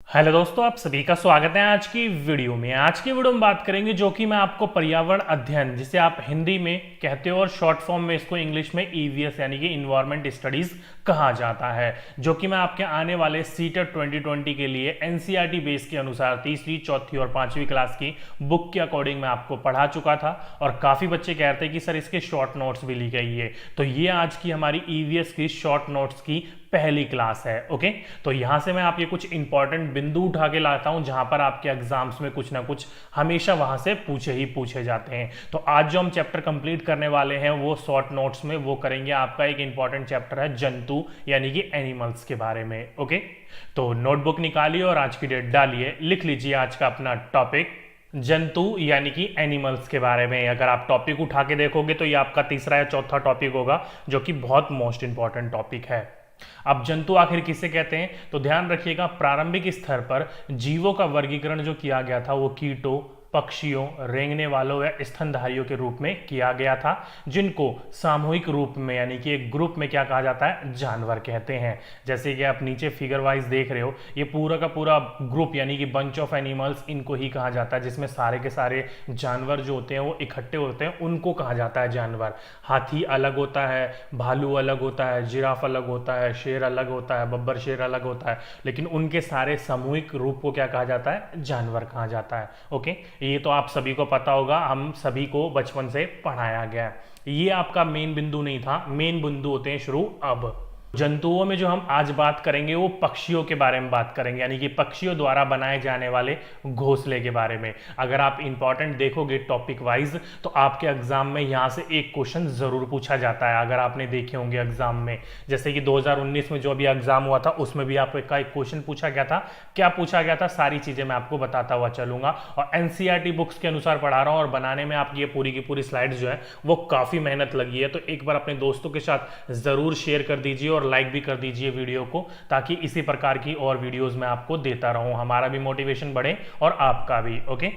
Hello दोस्तों, आप सभी का स्वागत है आज की वीडियो में। आज की वीडियो में बात करेंगे जो कि मैं आपको पर्यावरण अध्ययन, जिसे आप हिंदी में कहते हो और शॉर्ट फॉर्म में इसको इंग्लिश में ईवीएस यानी कि इन्वायरमेंट स्टडीज कहा जाता है, जो कि मैं आपके आने वाले सीटेट 2020 के लिए एनसीईआरटी बेस के अनुसार तीसरी, चौथी और पांचवी क्लास की बुक के अकॉर्डिंग मैं आपको पढ़ा चुका था। और काफ़ी बच्चे कह रहे थे कि सर इसके शॉर्ट नोट्स भी ली गई है, तो ये आज की हमारी ईवीएस की शॉर्ट नोट्स की पहली क्लास है। ओके, तो यहां से मैं आपके कुछ इंपॉर्टेंट बिंदु उठा के लाता हूं जहां पर आपके एग्जाम्स में कुछ ना कुछ हमेशा वहां से पूछे जाते हैं। तो आज जो हम चैप्टर कंप्लीट करने वाले हैं वो शॉर्ट नोट्स में वो करेंगे। आपका एक इंपॉर्टेंट चैप्टर है जंतु यानी कि एनिमल्स के बारे में। ओके, तो नोटबुक निकालिए और आज की डेट डालिए, लिख लीजिए आज का अपना टॉपिक जंतु यानी कि एनिमल्स के बारे में। अगर आप टॉपिक उठा के देखोगे तो ये आपका तीसरा या चौथा टॉपिक होगा, जो कि बहुत मोस्ट इंपॉर्टेंट टॉपिक है। अब जंतु आखिर किसे कहते हैं, तो ध्यान रखिएगा प्रारंभिक स्तर पर जीवों का वर्गीकरण जो किया गया था वो कीटों, पक्षियों, रेंगने वालों या स्तनधारियों के रूप में किया गया था, जिनको सामूहिक रूप में यानी कि एक ग्रुप में क्या कहा जाता है, जानवर कहते हैं। जैसे कि आप नीचे फिगर वाइज देख रहे हो, ये पूरा का पूरा ग्रुप यानी कि बंच ऑफ एनिमल्स, इनको ही कहा जाता है, जिसमें सारे के सारे जानवर जो होते हैं वो इकट्ठे होते हैं, उनको कहा जाता है जानवर। हाथी अलग होता है, भालू अलग होता है, जिराफ अलग होता है, शेर अलग होता है, बब्बर शेर अलग होता है, लेकिन उनके सारे सामूहिक रूप को क्या कहा जाता है, जानवर कहा जाता है। ओके, ये तो आप सभी को पता होगा, हम सभी को बचपन से पढ़ाया गया है। ये आपका मेन बिंदु नहीं था, मेन बिंदु होते हैं शुरू अब। जंतुओं में जो हम आज बात करेंगे वो पक्षियों के बारे में बात करेंगे, यानी कि पक्षियों द्वारा बनाए जाने वाले घोंसले के बारे में। अगर आप इंपॉर्टेंट देखोगे टॉपिक वाइज तो आपके एग्जाम में यहां से एक क्वेश्चन जरूर पूछा जाता है, अगर आपने देखे होंगे एग्जाम में। जैसे कि 2019 में जो भी एग्जाम हुआ था उसमें भी आपका एक क्वेश्चन पूछा गया था। क्या पूछा गया था, सारी चीजें मैं आपको बताता हुआ चलूंगा। और एनसीईआरटी बुक्स के अनुसार पढ़ा रहा हूं, और बनाने में आपकी ये पूरी की पूरी स्लाइड्स जो है वो काफी मेहनत लगी है। तो एक बार अपने दोस्तों के साथ जरूर शेयर कर दीजिए और लाइक भी कर दीजिए वीडियो को, ताकि इसी प्रकार की और वीडियोस मैं आपको देता रहूं, हमारा भी मोटिवेशन बढ़े और आपका भी। ओके,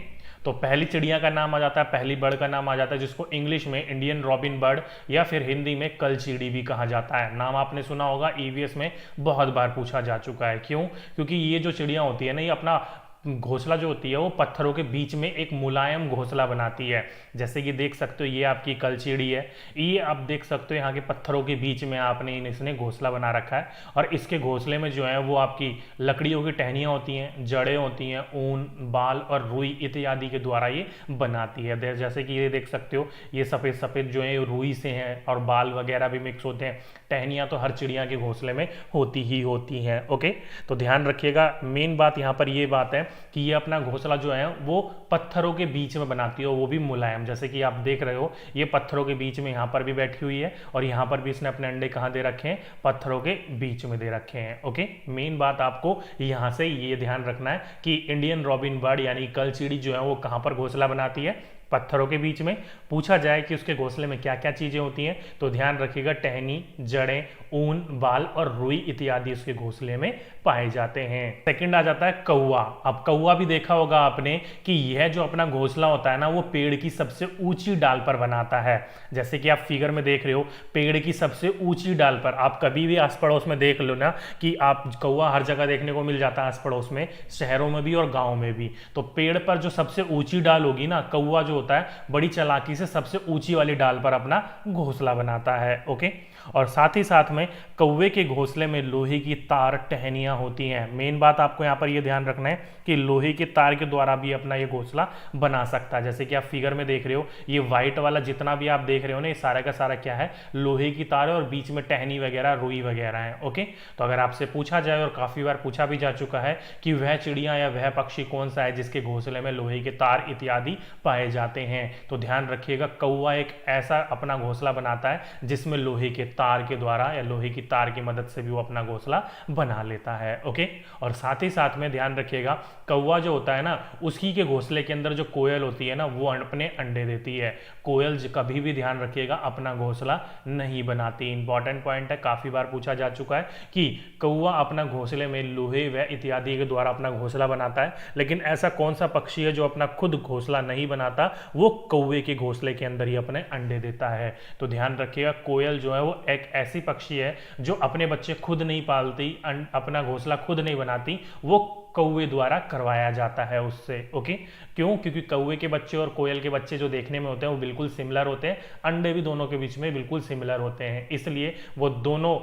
तो पहली चिड़िया का नाम आ जाता है, पहली बर्ड का नाम आ जाता है, जिसको इंग्लिश में इंडियन रॉबिन बर्ड या फिर हिंदी में कलचीड़ी भी कहा जाता है। नाम आपने सुना होगा, ईवीएस में बहुत बार पूछा जा चुका है। क्यों? क्योंकि ये जो चिड़िया होती है ना, ये अपना घोंसला जो होती है वो पत्थरों के बीच में एक मुलायम घोंसला बनाती है। जैसे कि देख सकते हो ये आपकी कलचीड़ी है, ये आप देख सकते हो यहाँ के पत्थरों के बीच में आपने इसने घोंसला बना रखा है। और इसके घोंसले में जो है वो आपकी लकड़ियों की टहनियाँ होती हैं, जड़ें होती हैं, ऊन, बाल और रुई इत्यादि के द्वारा ये बनाती है। जैसे कि ये देख सकते हो, ये सफ़ेद सफ़ेद जो है रुई से हैं और बाल वगैरह भी मिक्स होते हैं। टहनियाँ तो हर चिड़िया के घोंसले में होती ही होती हैं। ओके, तो ध्यान रखिएगा, मेन बात यहाँ पर ये बात है कि ये अपना घोंसला जो है वो पत्थरों के बीच में बनाती है, वो भी मुलायम। जैसे कि आप देख रहे हो, ये पत्थरों के बीच में यहाँ पर भी बैठी हुई है, और यहाँ पर भी इसने अपने अंडे कहाँ दे रखे हैं, पत्थरों के बीच में दे रखे हैं। ओके, मेन बात आपको यहाँ से ये ध्यान रखना है कि इंडियन रॉबिन बर्ड यानी कलचीड़ी जो है वो कहाँ पर घोंसला बनाती है, पत्थरों के बीच में। पूछा जाए कि उसके घोंसले में क्या क्या चीजें होती हैं, तो ध्यान रखिएगा टहनी, जड़ें, ऊन, बाल और रुई इत्यादि उसके घोंसले में पाए जाते हैं। सेकंड आ जाता है कौवा। अब कौवा भी देखा होगा आपने कि यह जो अपना घोंसला होता है ना, वो पेड़ की सबसे ऊंची डाल पर बनाता है। जैसे कि आप फिगर में देख रहे हो, पेड़ की सबसे ऊंची डाल पर। आप कभी भी आस पड़ोस में देख लो ना कि आप कौवा हर जगह देखने को मिल जाता है, आस पड़ोस में, शहरों में भी और गाँव में भी। तो पेड़ पर जो सबसे ऊंची डाल होगी ना, कौवा जो होता है बड़ी चालाकी से सबसे ऊंची वाली डाल पर अपना घोंसला बनाता है। ओके, और साथ ही साथ में कौवे के घोंसले में लोहे की तार, टहनियां होती हैं। मेन बात आपको यहाँ पर ये ध्यान रखना है कि लोहे की तार के द्वारा भी अपना ये घोंसला बना सकता है। जैसे कि आप फिगर में देख रहे हो, ये व्हाइट वाला जितना भी आप देख रहे हो ना, ये सारा का सारा क्या है, लोहे की तार है, और बीच में टहनी वगैरह, रुई वगैरह है। ओके, तो अगर आपसे पूछा जाए, और काफी बार पूछा भी जा चुका है, कि वह चिड़िया या वह पक्षी कौन सा है जिसके घोंसले में लोहे के तार इत्यादि पाए जाते हैं, तो ध्यान रखिएगा कौवा एक ऐसा अपना घोंसला बनाता है जिसमें लोहे के तार के द्वारा या लोहे की तार की मदद से भी वो अपना घोंसला बना लेता है। ओके, और साथ ही साथ में ध्यान रखिएगा कौवा जो होता है ना, उसकी के घोंसले के अंदर जो कोयल होती है ना, वो अपने अंडे देती है। कोयल कभी भी ध्यान रखिएगा अपना घोंसला नहीं बनाती। इंपॉर्टेंट पॉइंट है, काफी बार पूछा जा चुका है कि कौवा अपना घोंसले में लोहे व इत्यादि के द्वारा अपना घोंसला बनाता है, लेकिन ऐसा कौन सा पक्षी है जो अपना खुद घोंसला नहीं बनाता, वो कौवे के घोंसले के अंदर ही अपने अंडे देता है। तो ध्यान रखिएगा, कोयल जो है वो एक ऐसी पक्षी है जो अपने बच्चे खुद नहीं पालती, अपना घोंसला खुद नहीं बनाती, वो कौवे द्वारा करवाया जाता है उससे। ओके, क्यों? क्योंकि कौवे के बच्चे और कोयल के बच्चे जो देखने में होते हैं वो बिल्कुल सिमिलर होते हैं, अंडे भी दोनों के बीच में बिल्कुल सिमिलर होते हैं, इसलिए वो दोनों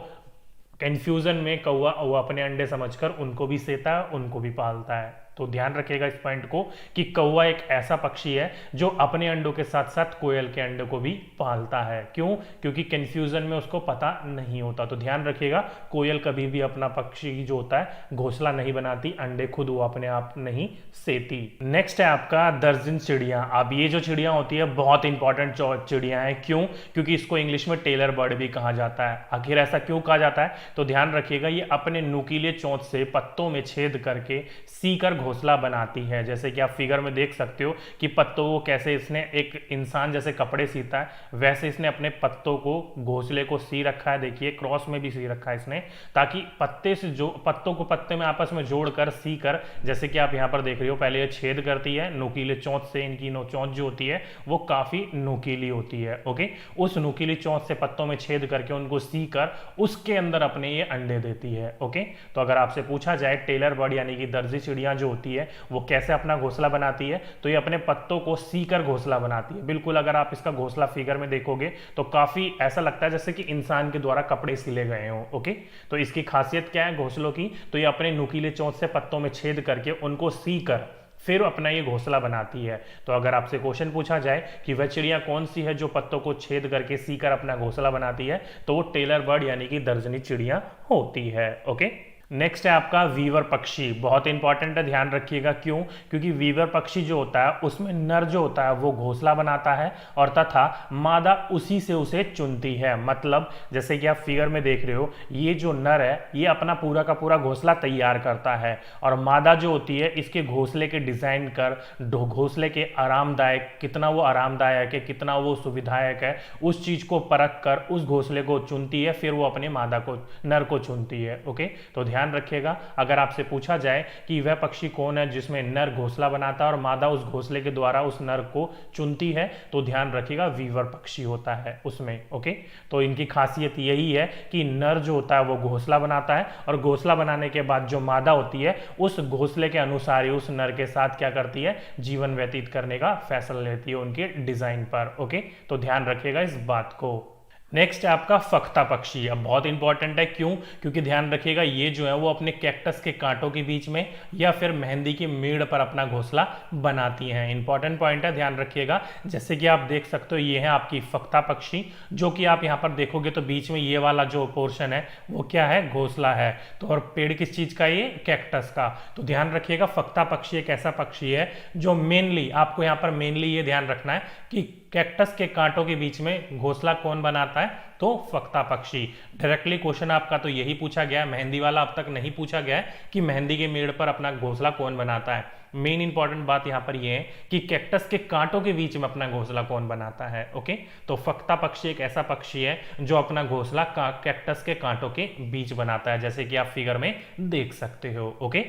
कंफ्यूजन में कौवा वो अपने अंडे समझकर उनको भी सेता है, उनको भी पालता है। तो ध्यान रखिएगा इस पॉइंट को कि कौवा एक ऐसा पक्षी है जो अपने अंडों के साथ साथ कोयल के अंडे को भी पालता है। क्यों? क्योंकि कंफ्यूजन में उसको पता नहीं होता। तो ध्यान रखिएगा, कोयल कभी भी अपना पक्षी जो होता है घोंसला नहीं बनाती, अंडे खुद वो अपने आप नहीं सेती। नेक्स्ट है आपका दर्जन चिड़िया। अब ये जो चिड़िया होती है बहुत इंपॉर्टेंट चिड़िया है। क्यों? क्योंकि इसको इंग्लिश में टेलर बर्ड भी कहा जाता है। आखिर ऐसा क्यों कहा जाता है? तो ध्यान रखिएगा, ये अपने नुकीले चोंच से पत्तों में छेद करके सीकर घोंसला बनाती है। जैसे कि आप फिगर में देख सकते हो कि पत्तों को कैसे इसने, एक इंसान जैसे कपड़े सीता है वैसे इसने अपने पत्तों को, घोंसले को सी रखा है। देखिए क्रॉस में भी सी रखा है इसने, ताकि पत्ते से जो पत्तों को पत्ते में आपस में जोड़कर सी कर, जैसे कि आप यहाँ पर देख रहे हो, पहले ये छेद करती है नुकीले चोंच से। इनकी चोंच जो होती है वो काफी नुकीली होती है। ओके, उस नुकीली चोंच से पत्तों में छेद करके उनको सी कर उसके अंदर अपने ये अंडे देती है। ओके, तो अगर आपसे पूछा जाए टेलर बर्ड यानी कि दर्जी चिड़िया जो होती है वो कैसे अपना घोंसला बनाती है, तो ये अपने पत्तों को सीकर घोंसला बनाती है। बिल्कुल अगर आप इसका घोंसला फिगर में देखोगे तो काफी ऐसा लगता है जैसे कि इंसान के द्वारा कपड़े सिले गए हों। ओके, तो इसकी खासियत क्या है घोंसलों की? तो ये अपने नुकीले चोंच से पत्तों में छेद करके उनको सीकर फिर अपना ये घोंसला बनाती है। तो अगर आपसे क्वेश्चन पूछा जाए कि वह चिड़िया कौन सी है जो पत्तों को छेद करके सीकर अपना घोंसला बनाती है, तो वो टेलर बर्ड यानी कि दर्जनी चिड़िया होती है। ओके, नेक्स्ट है आपका वीवर पक्षी। बहुत इंपॉर्टेंट है, ध्यान रखिएगा। क्यों? क्योंकि वीवर पक्षी जो होता है उसमें नर जो होता है वो घोंसला बनाता है और तथा मादा उसी से उसे चुनती है। मतलब जैसे कि आप फिगर में देख रहे हो, ये जो नर है ये अपना पूरा का पूरा घोंसला तैयार करता है और मादा जो होती है इसके घोंसले के डिजाइन कर, घोंसले के आरामदायक, कितना वो आरामदायक है, कितना वो सुविधायक है, उस चीज को परख कर उस घोंसले को चुनती है, फिर वो अपने मादा को, नर को चुनती है। ओके, तो ध्यान रखिएगा, अगर आपसे पूछा जाए कि वह पक्षी कौन है जिसमें नर घोंसला बनाता है और मादा उस घोंसले के द्वारा उस नर को चुनती है, तो ध्यान रखिएगा वीवर पक्षी होता है उसमें। ओके, तो इनकी खासियत यही है कि नर जो होता है वो घोंसला बनाता है और घोंसला बनाने के बाद जो मादा होती है उस घोंसले के अनुसार ही उस नर के साथ क्या करती है, जीवन व्यतीत करने का फैसला लेती है उनके डिजाइन पर। ओके, तो ध्यान रखिएगा इस बात को। नेक्स्ट है आपका फख्ता पक्षी। अब बहुत इंपॉर्टेंट है। क्यों? क्योंकि ध्यान रखिएगा ये जो है वो अपने कैक्टस के कांटों के बीच में या फिर मेहंदी की मेड़ पर अपना घोंसला बनाती हैं। इंपॉर्टेंट पॉइंट है, ध्यान रखिएगा। जैसे कि आप देख सकते हो ये है आपकी फख्ता पक्षी, जो कि आप यहाँ पर देखोगे तो बीच में ये वाला जो पोर्शन है वो क्या है, घोंसला है। तो और पेड़ किस चीज का, ये कैक्टस का। तो ध्यान रखिएगा फख्ता पक्षी एक ऐसा पक्षी है जो मेनली, आपको यहाँ पर मेनली ये ध्यान रखना है कि कैक्टस के कांटों के बीच में घोंसला कौन बनाता है, तो फख्ता पक्षी। डायरेक्टली क्वेश्चन आपका तो यही पूछा गया है, मेहंदी वाला अब तक नहीं पूछा गया है कि मेहंदी के मेड़ पर अपना घोंसला कौन बनाता है। मेन इंपॉर्टेंट बात यहाँ पर यह है कि कैक्टस के कांटों के बीच में अपना घोंसला कौन बनाता है। ओके, तो फख्ता पक्षी एक ऐसा पक्षी है जो अपना घोंसला कैक्टस के कांटों के बीच बनाता है, जैसे कि आप फिगर में देख सकते हो। ओके,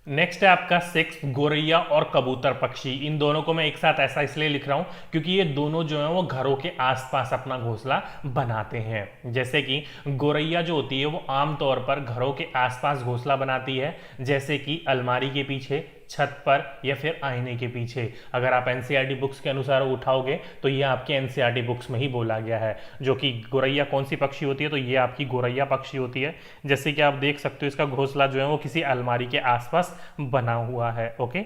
नेक्स्ट है आपका 6 गोरैया और कबूतर पक्षी। इन दोनों को मैं एक साथ ऐसा इसलिए लिख रहा हूं क्योंकि ये दोनों जो है वो घरों के आसपास अपना घोंसला बनाते हैं। जैसे कि गोरैया जो होती है वो आमतौर पर घरों के आसपास घोंसला बनाती है, जैसे कि अलमारी के पीछे, छत पर या फिर आईने के पीछे। अगर आप एनसीईआरटी बुक्स के अनुसार उठाओगे तो ये आपके एनसीईआरटी बुक्स में ही बोला गया है। जो कि गोरैया कौन सी पक्षी होती है, तो ये आपकी गोरैया पक्षी होती है। जैसे कि आप देख सकते हो इसका घोंसला जो है वो किसी अलमारी के आसपास बना हुआ है। ओके,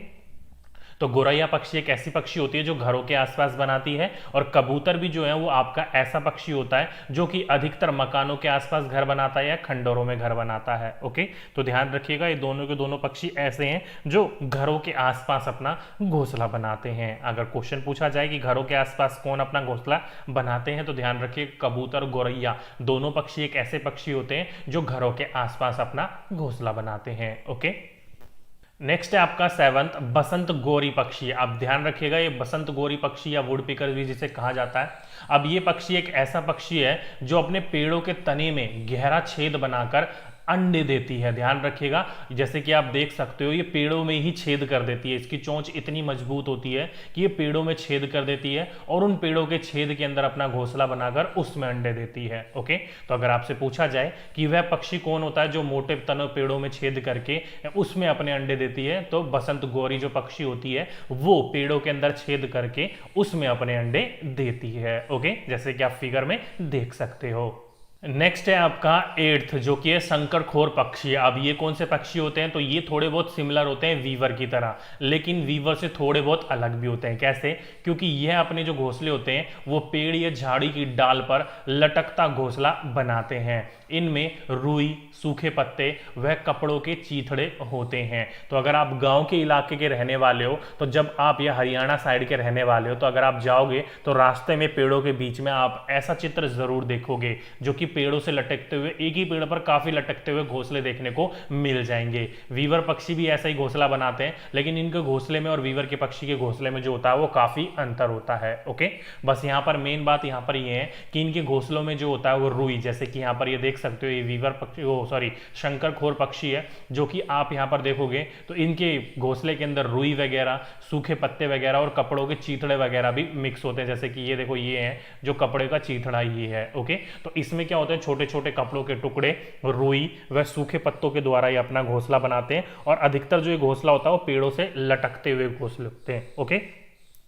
तो गोरैया पक्षी एक ऐसी पक्षी होती है जो घरों के आसपास बनाती है और कबूतर भी जो है वो आपका ऐसा पक्षी होता है जो कि अधिकतर मकानों के आसपास घर बनाता है या खंडरों में घर बनाता है। ओके, तो ध्यान रखिएगा ये दोनों के दोनों पक्षी ऐसे हैं जो घरों के आसपास अपना घोंसला बनाते हैं। अगर क्वेश्चन पूछा जाए कि घरों के आसपास कौन अपना घोंसला बनाते हैं, तो ध्यान रखिए कबूतर, गोरैया दोनों पक्षी एक ऐसे पक्षी होते हैं जो घरों के आसपास अपना घोंसला बनाते हैं। ओके, नेक्स्ट है आपका 7 बसंत गोरी पक्षी। अब ध्यान रखिएगा ये बसंत गोरी पक्षी या वुड पिकर भी जिसे कहा जाता है। अब ये पक्षी एक ऐसा पक्षी है जो अपने पेड़ों के तने में गहरा छेद बनाकर अंडे देती है। ध्यान रखिएगा, जैसे कि आप देख सकते हो ये पेड़ों में ही छेद कर देती है, इसकी चोंच इतनी मजबूत होती है कि ये पेड़ों में छेद कर देती है और उन पेड़ों के छेद के अंदर अपना घोंसला बनाकर उसमें अंडे देती है। ओके, तो अगर आपसे पूछा जाए कि वह पक्षी कौन होता है जो मोटे तने पेड़ों में छेद करके उसमें अपने अंडे देती है, तो बसंत गौरी जो पक्षी होती है वो पेड़ों के अंदर छेद करके उसमें अपने अंडे देती है। ओके, जैसे कि आप फिगर में देख सकते हो। नेक्स्ट है आपका 8th, जो कि है शंकरखोर पक्षी। अब ये कौन से पक्षी होते हैं, तो ये थोड़े बहुत सिमिलर होते हैं वीवर की तरह, लेकिन वीवर से थोड़े बहुत अलग भी होते हैं। कैसे? क्योंकि यह अपने जो घोंसले होते हैं वो पेड़ या झाड़ी की डाल पर लटकता घोंसला बनाते हैं। इनमें रुई, सूखे पत्ते व कपड़ों के चीथड़े होते हैं। तो अगर आप गांव के इलाके के रहने वाले हो, तो जब आप या हरियाणा साइड के रहने वाले हो, तो अगर आप जाओगे तो रास्ते में पेड़ों के बीच में आप ऐसा चित्र जरूर देखोगे, जो कि पेड़ों से लटकते हुए, एक ही पेड़ पर काफी लटकते हुए घोंसले देखने को मिल जाएंगे। वीवर पक्षी भी ऐसा ही घोंसला बनाते हैं, लेकिन इनके घोंसले में और वीवर के पक्षी के घोंसले में जो होता है वो काफी अंतर होता है। ओके, बस यहाँ पर मेन बात यहाँ पर ये है कि इनके घोंसलों में जो होता है वो रुई, जैसे कि यहाँ पर ये देख सकते हो, ये वीवर पक्षी, सॉरी शंकरखोर पक्षी है, जो कि आप यहाँ पर देखोगे तो इनके घोंसले के अंदर रुई वगैरह, सूखे पत्ते वगैरह और कपड़ों के चीथड़े वगैरह भी मिक्स होते हैं। जैसे कि ये देखो, ये है जो कपड़े का चीथड़ा ये है। ओके, तो इसमें क्या होता है, छोटे छोटे कपड़ों के टुकड़े, रुई व सूखे पत्तों के द्वारा ये अपना घोंसला बनाते हैं, और अधिकतर जो ये घोंसला होता है वो पेड़ों से लटकते हुए घोंसले होते हैं। ओके,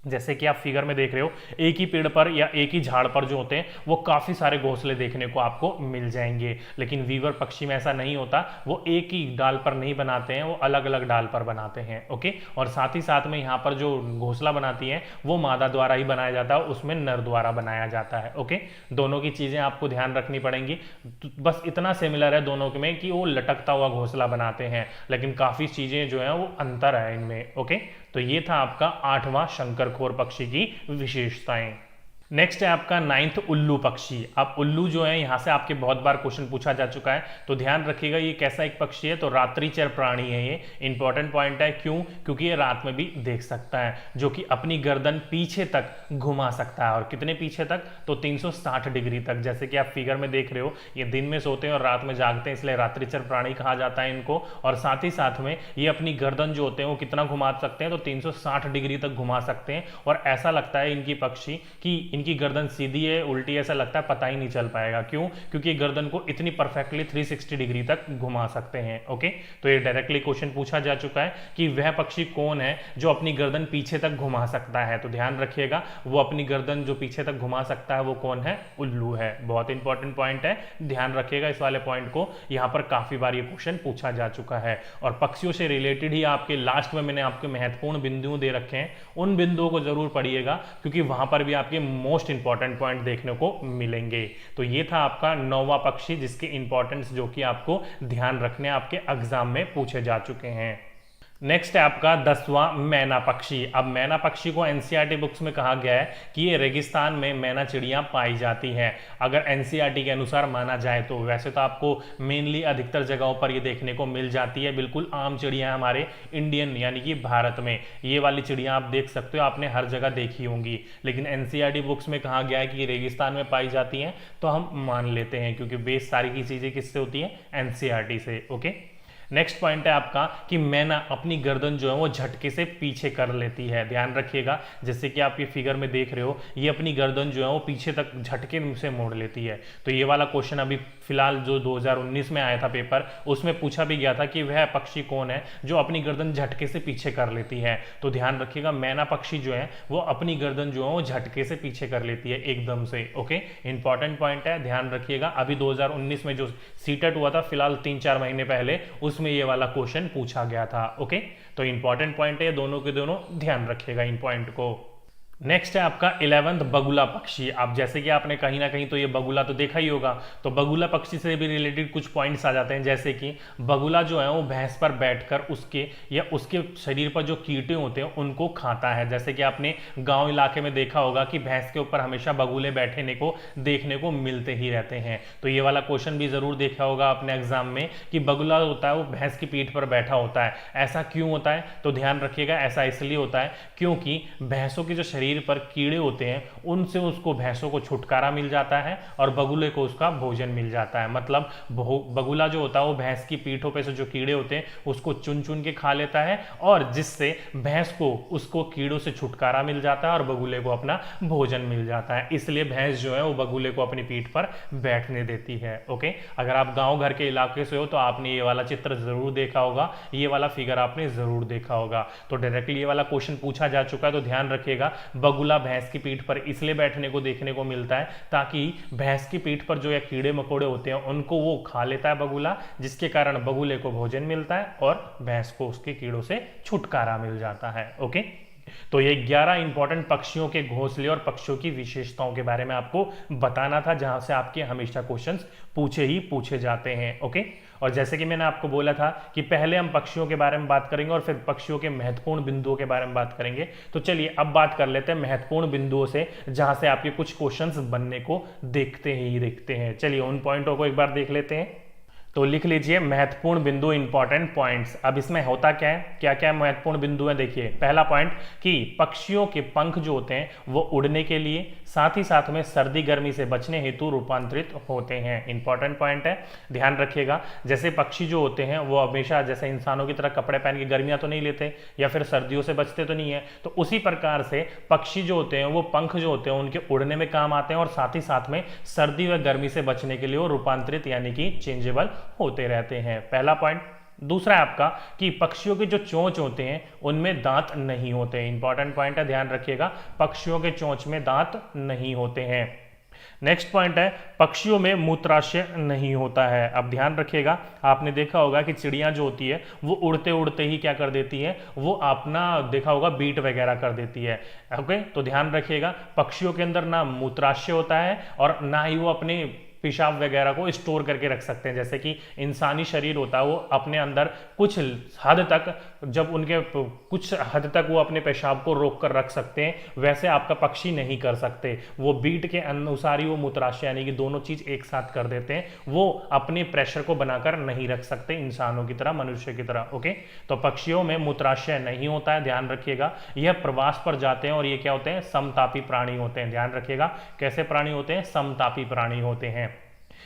जैसे कि आप फिगर में देख रहे हो, एक ही पेड़ पर या एक ही झाड़ पर जो होते हैं वो काफी सारे घोंसले देखने को आपको मिल जाएंगे, लेकिन वीवर पक्षी में ऐसा नहीं होता, वो एक ही डाल पर नहीं बनाते हैं, वो अलग अलग डाल पर बनाते हैं। ओके, और साथ ही साथ में यहाँ पर जो घोंसला बनाती है वो मादा द्वारा ही बनाया जाता है, उसमें नर द्वारा बनाया जाता है। ओके, दोनों की चीजें आपको ध्यान रखनी पड़ेंगी। बस इतना सिमिलर है दोनों में कि वो लटकता हुआ घोंसला बनाते हैं, लेकिन काफी चीजें जो है वो अंतर है इनमें। ओके, तो ये था आपका 8वां शंकरखोर पक्षी की विशेषताएं। नेक्स्ट है आपका 9th उल्लू पक्षी। अब उल्लू जो है, यहां से आपके बहुत बार क्वेश्चन पूछा जा चुका है, तो ध्यान रखिएगा ये कैसा एक पक्षी है, तो रात्रिचर प्राणी है। ये इंपॉर्टेंट पॉइंट है, क्यों? क्योंकि ये रात में भी देख सकता है, जो कि अपनी गर्दन पीछे तक घुमा सकता है। और कितने पीछे तक? तो 360 डिग्री तक। जैसे कि आप फिगर में देख रहे हो, ये दिन में सोते हैं और रात में जागते हैं, इसलिए रात्रिचर प्राणी कहा जाता है इनको। और साथ ही साथ में ये अपनी गर्दन जो होते हैं वो कितना घुमा सकते हैं, तो 360 डिग्री तक घुमा सकते हैं। और ऐसा लगता है इनकी पक्षी की इनकी गर्दन सीधी है, उल्टी, ऐसा लगता है पता ही नहीं चल पाएगा। क्यों? क्योंकि गर्दन को इतनी परफेक्टली 360 डिग्री तक घुमा सकते हैं। ओके, तो ये डायरेक्टली क्वेश्चन पूछा जा चुका है कि वह पक्षी कौन है जो अपनी गर्दन पीछे तक घुमा सकता है। तो ध्यान रखिएगा, वो अपनी गर्दन जो पीछे तक घुमा सकता है वो कौन है? उल्लू है। बहुत इंपॉर्टेंट पॉइंट है, ध्यान रखिएगा इस वाले पॉइंट को, यहां पर काफी बार ये क्वेश्चन पूछा जा चुका है। और पक्षियों से रिलेटेड ही आपके लास्ट में मैंने आपके महत्वपूर्ण बिंदु दे रखे हैं, उन बिंदुओं को जरूर पढ़िएगा, क्योंकि वहां पर भी आपके मोस्ट इंपॉर्टेंट पॉइंट देखने को मिलेंगे। तो ये था आपका 9वां पक्षी, जिसके इंपॉर्टेंस जो कि आपको ध्यान रखने आपके एग्जाम में पूछे जा चुके हैं। नेक्स्ट है आपका 10वां मैना पक्षी। अब मैना पक्षी को एनसीईआरटी बुक्स में कहा गया है कि ये रेगिस्तान में मैना चिड़ियां पाई जाती हैं। अगर एनसीईआरटी के अनुसार माना जाए तो वैसे तो आपको मेनली अधिकतर जगहों पर ये देखने को मिल जाती है, बिल्कुल आम चिड़ियां हमारे इंडियन यानी कि भारत में। ये वाली चिड़ियां आप देख सकते हो, आपने हर जगह देखी होंगी, लेकिन एनसीईआरटी बुक्स में कहा गया है कि रेगिस्तान में पाई जाती हैं, तो हम मान लेते हैं, क्योंकि बेस सारी की चीजें किससे होती है? एनसीईआरटी से। ओके, नेक्स्ट पॉइंट है आपका कि मैना अपनी गर्दन जो है वो झटके से पीछे कर लेती है। ध्यान रखिएगा, जैसे कि आप ये फिगर में देख रहे हो, ये अपनी गर्दन जो है वो पीछे तक झटके से मोड़ लेती है। तो ये वाला क्वेश्चन अभी फिलहाल जो 2019 में आया था पेपर, उसमें पूछा भी गया था कि वह पक्षी कौन है जो अपनी गर्दन झटके से पीछे कर लेती है। तो ध्यान रखिएगा, मैना पक्षी जो है वो अपनी गर्दन जो है वो झटके से पीछे कर लेती है एकदम से। ओके, इंपॉर्टेंट पॉइंट है, ध्यान रखिएगा। अभी 2019 में जो सीटेट हुआ था फिलहाल 3-4 महीने पहले, उसमें ये वाला क्वेश्चन पूछा गया था। ओके, तो इंपॉर्टेंट पॉइंट है, दोनों के दोनों ध्यान रखिएगा इन पॉइंट को। नेक्स्ट है आपका 11th बगुला पक्षी। अब जैसे कि आपने कहीं ना कहीं तो ये बगुला तो देखा ही होगा, तो बगुला पक्षी से भी रिलेटेड कुछ पॉइंट्स आ जाते हैं। जैसे कि बगुला जो है वो भैंस पर बैठकर उसके या उसके शरीर पर जो कीड़े होते हैं उनको खाता है। जैसे कि आपने गांव इलाके में देखा होगा कि भैंस के ऊपर हमेशा बगुले बैठने को देखने को मिलते ही रहते हैं। तो ये वाला क्वेश्चन भी जरूर देखा होगा अपने एग्जाम में कि बगुला होता है वो भैंस की पीठ पर बैठा होता है। ऐसा क्यों होता है? तो ध्यान रखिएगा, ऐसा इसलिए होता है क्योंकि भैंसों की जो शरीर पर कीड़े होते हैं उनसे उसको भैंसों को छुटकारा मिल जाता है और बगुले को उसका भोजन मिल जाता है। मतलब बगुला जो होता है वो भैंस की पीठों पे से जो कीड़े होते हैं उसको चुन चुन के खा लेता है और जिससे भैंस को उसको कीड़ों से छुटकारा मिल जाता है और बगुले को अपना भोजन मिल जाता है। इसलिए भैंस जो है वो बगुले को अपनी पीठ पर बैठने देती है। ओके, अगर आप गांव घर के इलाके से हो तो आपने ये वाला चित्र जरूर देखा होगा, ये वाला फिगर आपने जरूर देखा होगा। तो डायरेक्टली ये वाला क्वेश्चन पूछा जा चुका है, तो ध्यान रखिएगा बगुला भैंस की पीठ पर इसलिए बैठने को देखने को मिलता है ताकि भैंस की पीठ पर जो या कीड़े मकोड़े होते हैं उनको वो खा लेता है बगुला, जिसके कारण बगुले को भोजन मिलता है और भैंस को उसके कीड़ों से छुटकारा मिल जाता है। ओके, तो ये 11 इंपॉर्टेंट पक्षियों के घोंसले और पक्षियों की विशेषताओं के बारे में आपको बताना था, जहां से आपके हमेशा क्वेश्चंस पूछे जाते हैं। ओके, और जैसे कि मैंने आपको बोला था कि पहले हम पक्षियों के बारे में बात करेंगे और फिर पक्षियों के महत्वपूर्ण बिंदुओं के बारे में बात करेंगे। तो चलिए अब बात कर लेते हैं महत्वपूर्ण बिंदुओं से, जहां से आपके कुछ क्वेश्चंस बनने को देखते हैं। चलिए उन पॉइंटों को एक बार देख लेते हैं। तो लिख लीजिए महत्वपूर्ण बिंदु, इंपॉर्टेंट पॉइंट्स। अब इसमें होता क्या है, क्या क्या महत्वपूर्ण बिंदु है, देखिए। पहला पॉइंट कि पक्षियों के पंख जो होते हैं वो उड़ने के लिए साथ ही साथ में सर्दी गर्मी से बचने हेतु रूपांतरित होते हैं। इंपॉर्टेंट पॉइंट है, ध्यान रखिएगा। जैसे पक्षी जो होते हैं वो हमेशा जैसे इंसानों की तरह कपड़े पहन के गर्मियां तो नहीं लेते या फिर सर्दियों से बचते तो नहीं है, तो उसी प्रकार से पक्षी जो होते हैं वो पंख जो होते हैं उनके उड़ने में काम आते हैं और साथ ही साथ में सर्दी व गर्मी से बचने के लिए वो रूपांतरित यानी कि चेंजेबल होते रहते हैं। पहला पॉइंट। दूसरा है आपका कि पक्षियों के जो चोंच होते हैं उनमें दांत नहीं होते। इंपॉर्टेंट पॉइंट है, ध्यान रखिएगा, पक्षियों के चोंच में दांत नहीं होते हैं। नेक्स्ट पॉइंट है पक्षियों में मूत्राशय नहीं होता है। अब ध्यान रखिएगा, आपने देखा होगा कि चिड़ियां जो होती है वो उड़ते उड़ते ही क्या कर देती है, वो अपना देखा होगा बीट वगैरह कर देती है। ओके, तो ध्यान रखिएगा पक्षियों के अंदर ना मूत्राशय होता है और ना ही वो अपने पेशाब वगैरह को स्टोर करके रख सकते हैं। जैसे कि इंसानी शरीर होता है वो अपने अंदर कुछ हद तक, जब उनके कुछ हद तक वो अपने पेशाब को रोक कर रख सकते हैं, वैसे आपका पक्षी नहीं कर सकते। वो बीट के अनुसार ही वो मूत्राशय यानी कि दोनों चीज एक साथ कर देते हैं, वो अपने प्रेशर को बनाकर नहीं रख सकते इंसानों की तरह, मनुष्य की तरह। ओके, तो पक्षियों में मूत्राशय नहीं होता है, ध्यान रखिएगा। यह प्रवास पर जाते हैं और ये क्या होते हैं, समतापी प्राणी होते हैं। ध्यान रखिएगा, कैसे प्राणी होते हैं, समतापी प्राणी होते हैं।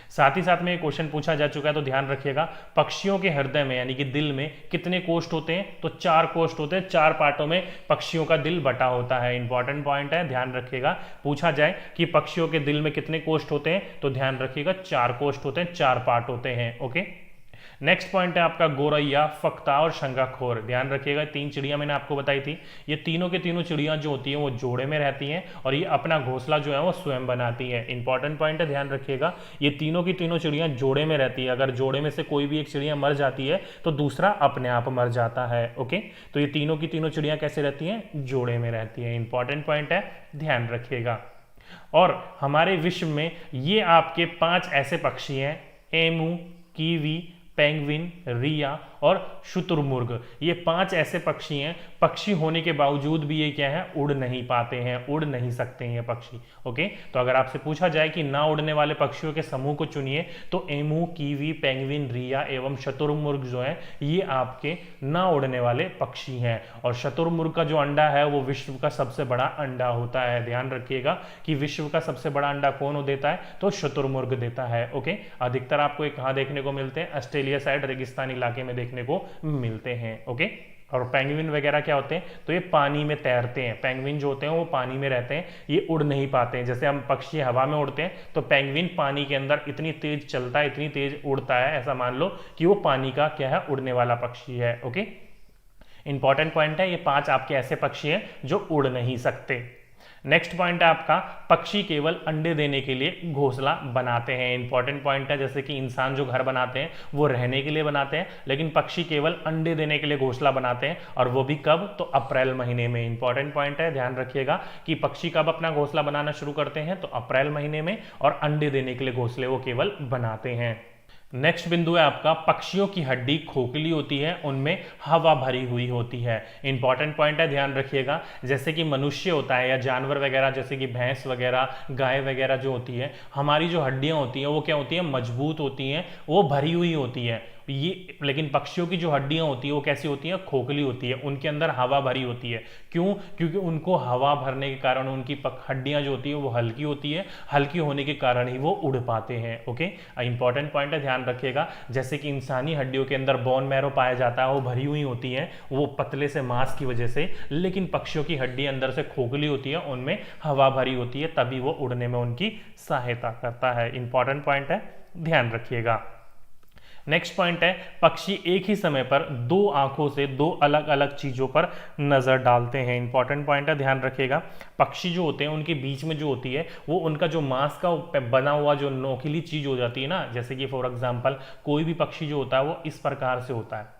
साथ ही साथ में एक क्वेश्चन पूछा जा चुका है, तो ध्यान रखिएगा पक्षियों के हृदय में यानी कि दिल में कितने कोष्ठ होते हैं, तो 4 कोष्ठ होते हैं। 4 पार्टों में पक्षियों का दिल बटा होता है। इंपॉर्टेंट पॉइंट है, ध्यान रखिएगा। पूछा जाए कि पक्षियों के दिल में कितने कोष्ठ होते हैं, तो ध्यान रखिएगा 4 कोष्ठ होते हैं, 4 पार्ट होते हैं। ओके, नेक्स्ट पॉइंट है आपका गोरैया, फक्ता और शंखाखोर। ध्यान रखिएगा 3 चिड़ियां मैंने आपको बताई थी, ये तीनों के तीनों चिड़ियां जो होती हैं वो जोड़े में रहती हैं और ये अपना घोंसला जो है वो स्वयं बनाती है। इंपॉर्टेंट पॉइंट है, ध्यान रखिएगा, ये तीनों की तीनों चिड़ियां जोड़े में रहती है। अगर जोड़े में से कोई भी एक चिड़िया मर जाती है तो दूसरा अपने आप मर जाता है। ओके, तो ये तीनों की तीनों चिड़ियां कैसे रहती हैं, जोड़े में रहती है। इंपॉर्टेंट पॉइंट है, ध्यान रखिएगा। और हमारे विश्व में ये आपके 5 ऐसे पक्षी हैं, एमू, कीवी, पेंगुइन, रिया और शुतुरमुर्ग। ये 5 ऐसे पक्षी हैं, पक्षी होने के बावजूद भी ये क्या है, उड़ नहीं पाते हैं, उड़ नहीं सकते हैं ये पक्षी। ओके, तो अगर आपसे पूछा जाए कि ना उड़ने वाले पक्षियों के समूह को चुनिए, तो एमू, कीवी, पेंगुइन, रिया एवं शुतुरमुर्ग जो है ये आपके ना उड़ने वाले पक्षी हैं। और शुतुरमुर्ग का जो अंडा है वो विश्व का सबसे बड़ा अंडा होता है। ध्यान रखिएगा कि विश्व का सबसे बड़ा अंडा कौन देता है, तो शुतुरमुर्ग देता है। ओके, अधिकतर आपको ये कहाँ देखने को मिलते हैं, ऑस्ट्रेलिया साइड रेगिस्तान इलाके में देखने को मिलते हैं। ओके, और पेंगुइन वगैरह क्या होते हैं, तो ये पानी में तैरते हैं। पेंगुइन जो होते हैं वो पानी में रहते हैं, ये उड़ नहीं पाते हैं। जैसे हम पक्षी हवा में उड़ते हैं तो पेंगुइन पानी के अंदर इतनी तेज चलता है, इतनी तेज उड़ता है, ऐसा मान लो कि वो पानी का क्या है, उड़ने वाला पक्षी है। ओके, इंपॉर्टेंट पॉइंट है, ये 5 आपके ऐसे पक्षी हैं जो उड़ नहीं सकते। नेक्स्ट पॉइंट है आपका पक्षी केवल अंडे देने के लिए घोंसला बनाते हैं। इंपॉर्टेंट पॉइंट है, जैसे कि इंसान जो घर बनाते हैं वो रहने के लिए बनाते हैं, लेकिन पक्षी केवल अंडे देने के लिए घोंसला बनाते हैं, और वो भी कब, तो अप्रैल महीने में। इंपॉर्टेंट पॉइंट है, ध्यान रखिएगा कि पक्षी कब अपना घोंसला बनाना शुरू करते हैं, तो अप्रैल महीने में, और अंडे देने के लिए घोंसले वो केवल बनाते हैं। नेक्स्ट बिंदु है आपका पक्षियों की हड्डी खोखली होती है, उनमें हवा भरी हुई होती है। इंपॉर्टेंट पॉइंट है, ध्यान रखिएगा। जैसे कि मनुष्य होता है या जानवर वगैरह, जैसे कि भैंस वगैरह, गाय वगैरह जो होती है, हमारी जो हड्डियां होती हैं वो क्या होती हैं, मजबूत होती हैं, वो भरी हुई होती है। ये लेकिन पक्षियों की जो हड्डियां होती है वो कैसी होती हैं, खोखली होती है, उनके अंदर हवा भरी होती है। क्यों? क्योंकि उनको हवा भरने के कारण उनकी हड्डियां जो होती है वो हल्की होती है, हल्की होने के कारण ही वो उड़ पाते हैं। ओके, इंपॉर्टेंट पॉइंट है, ध्यान रखिएगा। जैसे कि इंसानी हड्डियों के अंदर बोन मैरो पाया जाता है, वो भरी हुई होती है वो पतले से मांस की वजह से, लेकिन पक्षियों की हड्डी अंदर से खोखली होती है, उनमें हवा भरी होती है, तभी वो उड़ने में उनकी सहायता करता है। इंपॉर्टेंट पॉइंट है, ध्यान रखिएगा। नेक्स्ट पॉइंट है, पक्षी एक ही समय पर दो आंखों से दो अलग अलग चीजों पर नजर डालते हैं। इंपॉर्टेंट पॉइंट है, ध्यान रखिएगा। पक्षी जो होते हैं उनके बीच में जो होती है वो उनका जो मांस का बना हुआ जो नोकीली चीज हो जाती है ना, जैसे कि फॉर एग्जांपल कोई भी पक्षी जो होता है वो इस प्रकार से होता है,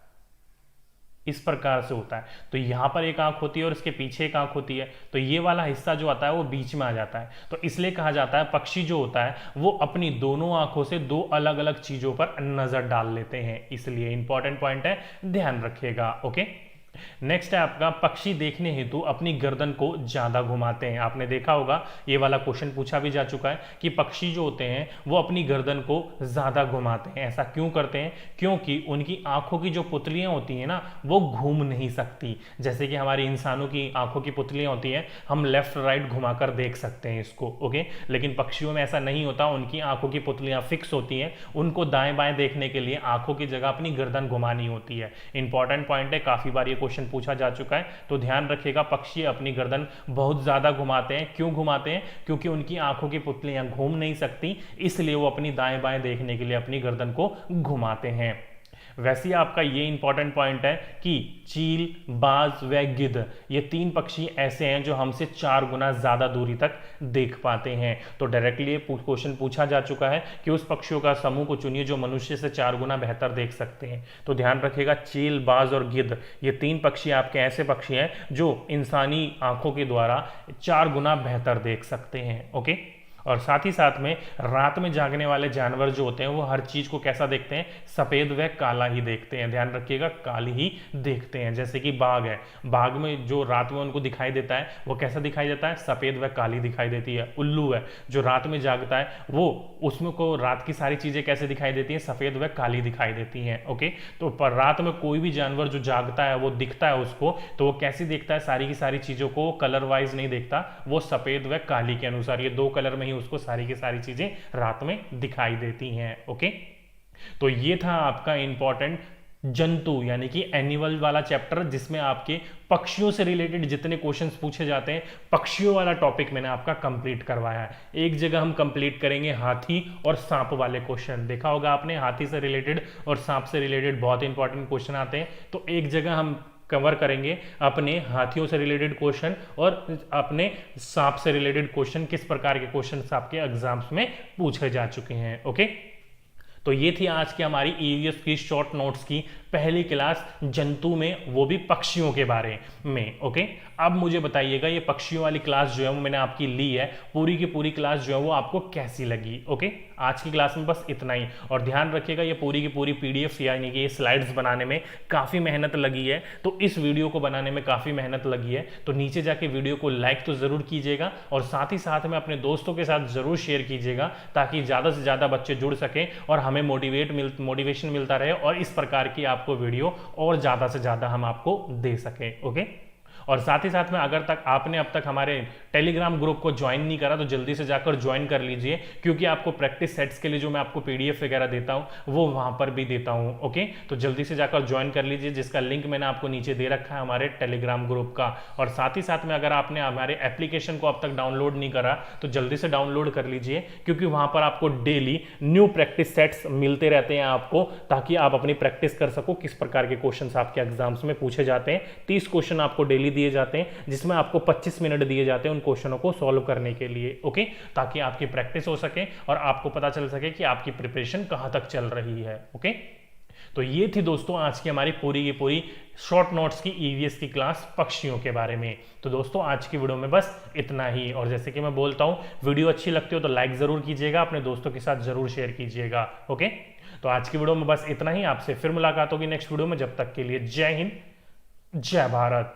इस प्रकार से होता है। तो यहां पर एक आंख होती है और इसके पीछे एक आंख होती है, तो ये वाला हिस्सा जो आता है वो बीच में आ जाता है। तो इसलिए कहा जाता है पक्षी जो होता है वो अपनी दोनों आंखों से दो अलग अलग चीजों पर नजर डाल लेते हैं, इसलिए इंपॉर्टेंट पॉइंट है, ध्यान रखिएगा। ओके, नेक्स्ट है आपका, पक्षी देखने हेतु अपनी गर्दन को ज्यादा घुमाते हैं। आपने देखा होगा ये वाला क्वेश्चन पूछा भी जा चुका है कि पक्षी जो होते हैं वो अपनी गर्दन को ज्यादा घुमाते हैं। ऐसा क्यों करते हैं? क्योंकि उनकी आंखों की जो पुतलियां होती हैं ना वो घूम नहीं सकती। जैसे कि हमारी इंसानों की आंखों की पुतलियां होती हैं, हम लेफ्ट राइट घुमाकर देख सकते हैं इसको। ओके, लेकिन पक्षियों में ऐसा नहीं होता, उनकी आंखों की पुतलियां फिक्स होती हैं, उनको दाएं बाएं देखने के लिए आंखों की जगह अपनी गर्दन घुमानी होती है। इंपॉर्टेंट पॉइंट है, काफी बार ये क्वेश्चन पूछा जा चुका है, तो ध्यान रखिएगा। पक्षी अपनी गर्दन बहुत ज्यादा घुमाते हैं। क्यों घुमाते हैं? क्योंकि उनकी आंखों की पुतलियां घूम नहीं सकती, इसलिए वो अपनी दाएं बाएं देखने के लिए अपनी गर्दन को घुमाते हैं। वैसे ही आपका ये इंपॉर्टेंट पॉइंट है कि चील, बाज व गिद्ध ये तीन पक्षी ऐसे हैं जो हमसे 4 गुना ज्यादा दूरी तक देख पाते हैं। तो डायरेक्टली ये क्वेश्चन पूछा जा चुका है कि उस पक्षियों का समूह को चुनिए जो मनुष्य से 4 गुना बेहतर देख सकते हैं। तो ध्यान रखिएगा, चील, बाज और गिद्ध ये 3 पक्षी आपके ऐसे पक्षी हैं जो इंसानी आंखों के द्वारा 4 गुना बेहतर देख सकते हैं। ओके, और साथ ही साथ में रात में जागने वाले जानवर जो होते हैं वो हर चीज को कैसा देखते हैं? सफेद व काला ही देखते हैं। ध्यान रखिएगा, काली ही देखते हैं। जैसे कि बाघ है, बाघ में जो रात में उनको दिखाई देता है वो कैसा दिखाई देता है? सफेद व काली दिखाई देती है। उल्लू है जो रात में जागता है, वो उसमें को रात की सारी चीजें कैसे दिखाई देती है? सफेद व काली दिखाई देती हैं। ओके, तो पर रात में कोई भी जानवर जो जागता है वो दिखता है उसको, तो वो कैसी देखता है? सारी की सारी चीजों को कलर वाइज नहीं देखता, वो सफेद व काली के अनुसार, ये 2 कलर में ही उसको सारी की सारी चीजें रात में दिखाई देती हैं। ओके, तो ये था आपका इंपॉर्टेंट जंतु यानी कि एनिमल वाला चैप्टर, जिसमें आपके पक्षियों से रिलेटेड जितने क्वेश्चंस पूछे जाते हैं, पक्षियों वाला टॉपिक मैंने आपका कंप्लीट करवाया है। एक जगह हम कंप्लीट करेंगे हाथी और सांप वाले क्वेश्चन। देखा होगा आपने, हाथी से रिलेटेड और सांप से रिलेटेड बहुत इंपॉर्टेंट क्वेश्चन आते हैं, तो एक जगह हम कवर करेंगे अपने हाथियों से रिलेटेड क्वेश्चन और अपने सांप से रिलेटेड क्वेश्चन, किस प्रकार के क्वेश्चन आपके एग्जाम्स में पूछे जा चुके हैं। ओके, तो ये थी आज की हमारी ईवीएस की शॉर्ट नोट्स की पहली क्लास, जंतु में, वो भी पक्षियों के बारे में। ओके, अब मुझे बताइएगा ये पक्षियों वाली क्लास जो है वो मैंने आपकी ली है, पूरी की पूरी क्लास जो है वो आपको कैसी लगी। ओके, आज की क्लास में बस इतना ही, और ध्यान रखिएगा ये पूरी की पूरी पीडीएफ यानी कि ये स्लाइड्स बनाने में काफी मेहनत लगी है, तो इस वीडियो को बनाने में काफी मेहनत लगी है, तो नीचे जाके वीडियो को लाइक तो जरूर कीजिएगा और साथ ही साथ में अपने दोस्तों के साथ जरूर शेयर कीजिएगा, ताकि ज्यादा से ज्यादा बच्चे जुड़ सके और हमें मोटिवेशन मिलता रहे और इस प्रकार की आपको वीडियो और ज्यादा से ज्यादा हम आपको दे सके। ओके, और साथ ही साथ में अगर तक आपने अब तक हमारे टेलीग्राम ग्रुप को ज्वाइन नहीं करा तो जल्दी से जाकर ज्वाइन कर लीजिए, क्योंकि आपको प्रैक्टिस सेट्स के लिए जो मैं आपको पीडीएफ वगैरह देता हूं वो वहां पर भी देता हूं। ओके, तो जल्दी से जाकर ज्वाइन कर लीजिए, जिसका लिंक मैंने आपको नीचे दे रखा है हमारे टेलीग्राम ग्रुप का। और साथ ही साथ में अगर आपने हमारे एप्लीकेशन को अब तक डाउनलोड नहीं करा तो जल्दी से डाउनलोड कर लीजिए, क्योंकि वहां पर आपको डेली न्यू प्रैक्टिस सेट्स मिलते रहते हैं आपको, ताकि आप अपनी प्रैक्टिस कर सको किस प्रकार के क्वेश्चन आपके एग्जाम्स में पूछे जाते हैं। 30 क्वेश्चन आपको डेली दिए जाते हैं, जिसमें आपको 25 मिनट दिए जाते हैं उन क्वेश्चनों को सॉल्व करने के लिए। ओके, ताकि आपकी प्रैक्टिस हो सके और आपको पता चल सके कि आपकी प्रिपरेशन कहां तक चल रही है। ओके, तो ये थी दोस्तों आज की हमारी पूरी की पूरी शॉर्ट नोट्स की ईवीएस की क्लास पक्षियों के बारे में। तो दोस्तों आज की वीडियो में बस इतना ही, और जैसे कि मैं बोलता हूं, वीडियो अच्छी लगती हो तो लाइक जरूर कीजिएगा, अपने दोस्तों के साथ जरूर शेयर कीजिएगा। ओके, तो आज की वीडियो में बस इतना ही, आपसे फिर मुलाकात होगी नेक्स्ट वीडियो में। जब तक के लिए जय हिंद, जय भारत।